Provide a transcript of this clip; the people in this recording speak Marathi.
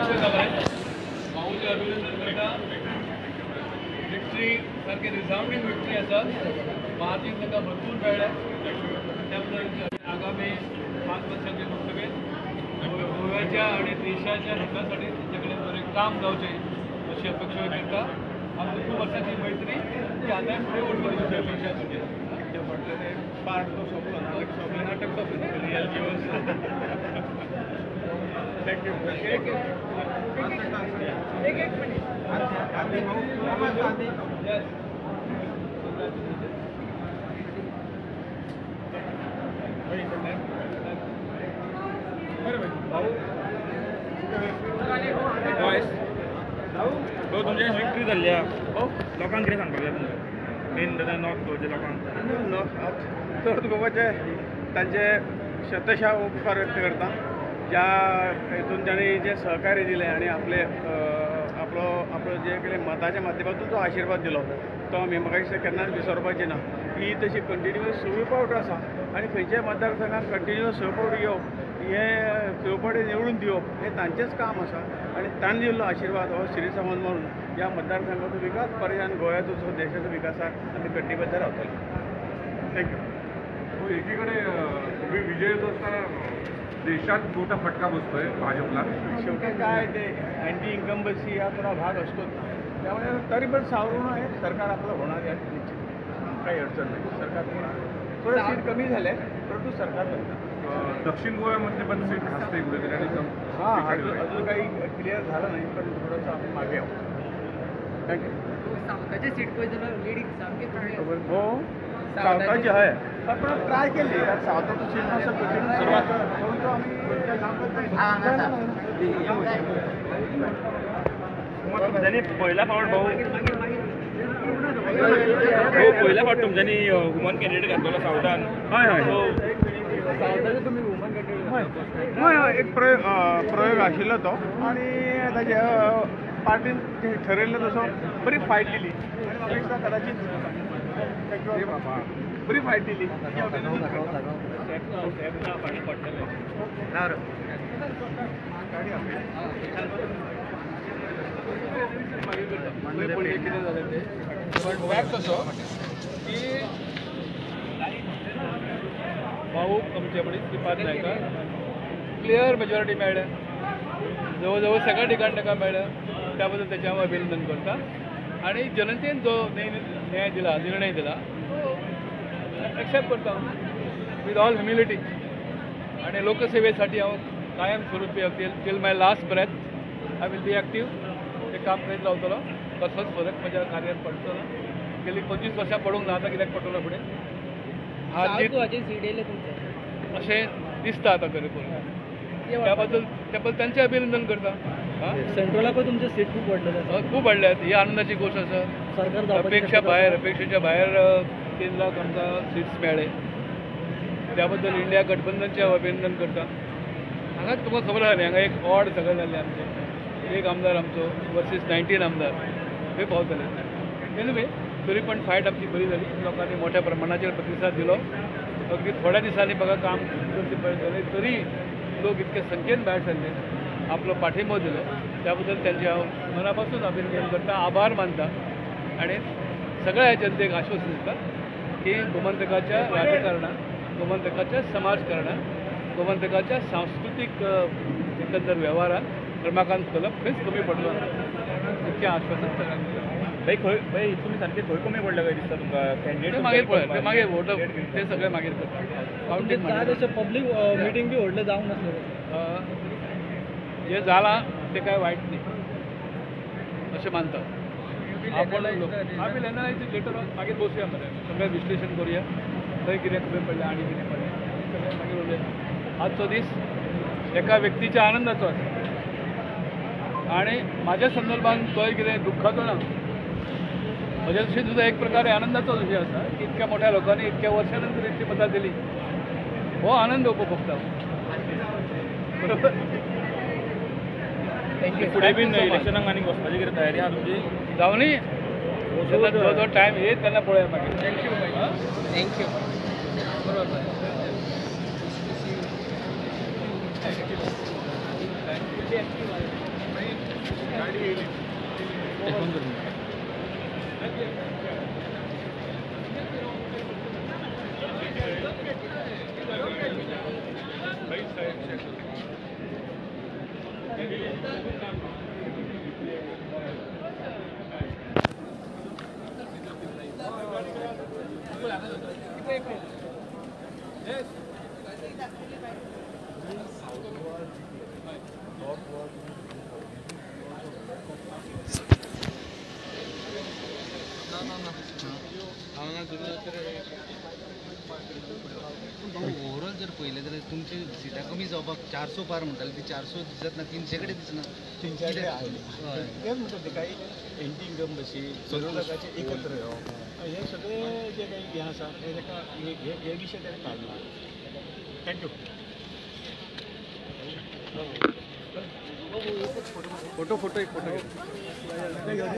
माऊचे अभिनंदन करता विक्ट्री सारखे रिसाउंडिंग विक्ट्री आसा महातीन ताका भरपूर मेळ्ळ्या त्याबद्दल आगामी 5 वर्सांचे लोकसभेत गोव्याच्या आणि देशाच्या हितासाठी त्यांच्याकडे बरें काम जावचें अशी अपेक्षा करता आमची खूप वर्सांची मैत्री ती आतां फुडें उडोवची अपेक्षा करता म्हटलें तें पार्ट तो सोंपलो नाटक सोंपलें रियल न्यूज थँक्यू एक मिनिट तो तुमच्या विक्ट्री जाल्ली लोकांक कितें सांगपाक जाय तुमकां मेन नॉर्थ गोवाच्या लोकांक नॉर्थ गोवाचे तांचे शतशः उपकार व्यक्त करता ज्या हेतून त्यांनी जे सहकार्य दिले आणि आपले आपलो जे केले मताच्या माध्यमातून जो आशीर्वाद दिलो तो आमी म्हाका दिसता केन्नाच विसरपाची ना ही तशी कंटिन्युअस 6 फावट आसा आणि खंयच्याय मतदारसंघात कंटिन्युअस 6 फावट येवप हे 6 फावटी निवडून दिवप हे तांचेच काम आसा आणि तांणी दिल्लो आशीर्वाद हो श्रीसंवाद म्हणून ह्या मतदारसंघाचो विकास पर्यान गोंयाचो देशाच्या विकासाक आमी कटिबद्ध रावतले थँक्यू एकीकडे तुम्ही विजय येत असताना देशात मोठा फटका बसतोय भाजपला शेवटी काय ते अँटी इन्कम्बन्सी हा थोडा भाग असतोच ना त्यामुळे तरी पण सावरून आहे सरकार आपलं होणार यात निश्चित काही अडचण नाही सरकार होणार थोडं सीट कमी झाले परंतु सरकार बनणार दक्षिण गोव्यामध्ये पण सीट खासते कुठेतरी आणि हां अजून काही क्लिअर झालं नाही पण थोडंसं आपण मागे आहोत थँक्यू सावथाची सीट पळय लीडिंग सामकी हो सावथाची आहे आपण ट्राय केली सावथाची सीट असं सुरुवात परंतु तुमच्यांनी पहिला फावट भाऊ पहिला फावट तुमच्यांनी वुमन कॅन्डिडेट घातलेलो सावथान हय हय सावथाचे तुम्ही वुमन कॅन्डिडेट हय एक प्रयोग आशिल्लो तो आणि ताजे पार्टीन ठरयल्लो तसो बरी फायट दिली आणि म्हाका दिसता कदाचित बरी फायट दिली कितें जालें तें बट फॅक्ट असो की भाऊ आमचे कडेन श्रीपाद नायकाक क्लियर मेजॉरिटी मेळ्ळ्या जवळ जवळ सगळ्या ठिकाणी ताका मेळ्ळ्या त्या बद्दल त्याचे हांव अभिनंदन करता आणि जनतेन जो न्याय दिला निर्णय दिला तो एक्सेप्ट करता विथ ऑल ह्युमिलिटी आणि लोकसेवेसाठी हांव कायम स्वरूपी till my last breath I will be active ते काम करीत रावतलो कसलोच फरक म्हज्या कार्यात पडचो ना गेली 25 वर्सां पडूंक ना आतां कित्याक पडटलो फुडें सीट येयले तुमचे अशें दिसता आतां खरें करून त्या बद्दल त्यांचे अभिनंदन करता सेंट्रलाक तुमचे सीट खूप वाडले खूप वाडल्यात ही आनंदाची गोष्ट आसा सरकार अपेक्षेच्या भायर 3 लाख आमकां सीट्स मेळ्ळे त्या बद्दल इंडिया गठबंधनचे हांव अभिनंदन करता हांगाच तुमकां खबर आसा न्ही हांगा एक ऑड सगळें जाल्लें आमचें एक आमदार आमचो वर्सीस 19 आमदार हे पावतले एनिवे तरी पण फायट आमची बरी जाली लोकांनी मोठ्या प्रमाणाचेर प्रतिसाद दिलो अगदी थोड्या दिसांनी बघा काम करचे पळय तरी लोक इतके संख्येन भायर सरले आपलो पाठिंबो दिलो त्याबद्दल त्यांचे हांव मनापासून अभिनंदन करता आभार मानता आणि सगळ्या जनतेक आश्वासन दिता की गोमंतकाच्या राजकारणात गोमंतकाच्या समाजकारणात गोमंतकाच्या सांस्कृतिक एकंदर व्यवहारात क्रमांकान चलप खंयच कमी पडलो ना इतकें आश्वासन सगळ्यांक भाई तुम्ही सारखे खंय कमी पडले काय दिसता तुमकां कॅन्डिडेट मागीर पळय ते मागीर वोट ते सगळे मागीर करता कावंटींग अशें पब्लीक मिटींग बी व्हडलें जावंक नासलें जे जालां ते काय वायट न्ही अशें मानता आपण आमी एनालायसीस लेटर मागीर बसुया मरे सगळें विश्लेशण करुया खंय कितें कमी पडलें आनी कितें पडलें सगळें मागीर उलया आजचो दीस एका व्यक्तीच्या आनंदाचो आसा आणि माझ्या संदर्भात तोय कितें दुख्खाचो ना म्हज्या दृश्टीन सुद्धा एक प्रकारे आनंदाचो विषय असा की इतक्या मोठ्या लोकांनी इतक्या वर्षानंतर इतकी मतं दिली हो आनंद उपभोगता बरोबर फुडें बीन इलेक्शनाक आनीक वचपाची कितें तयारी आहा तुमची जावनी जो टायम येत तेन्ना पळोवया मागीर थँक्यू बरोबर थँक्यू गाडी येईल ओव्हरऑल जर पळयलें जाल्यार तुमची सिटां कमी जावपाक 400 पार म्हणटाले ती 400 दिसत ना 300 कडेन दिसना 300 कडेन आयले तेच म्हणटा ते काही एंटी इन्कम बशी विरोधकाचे एकत्र येवप हे सगळे जे काही हें आसा ते ताका हे विशय ताणें काडला थँक्यू फोटो एक फोटो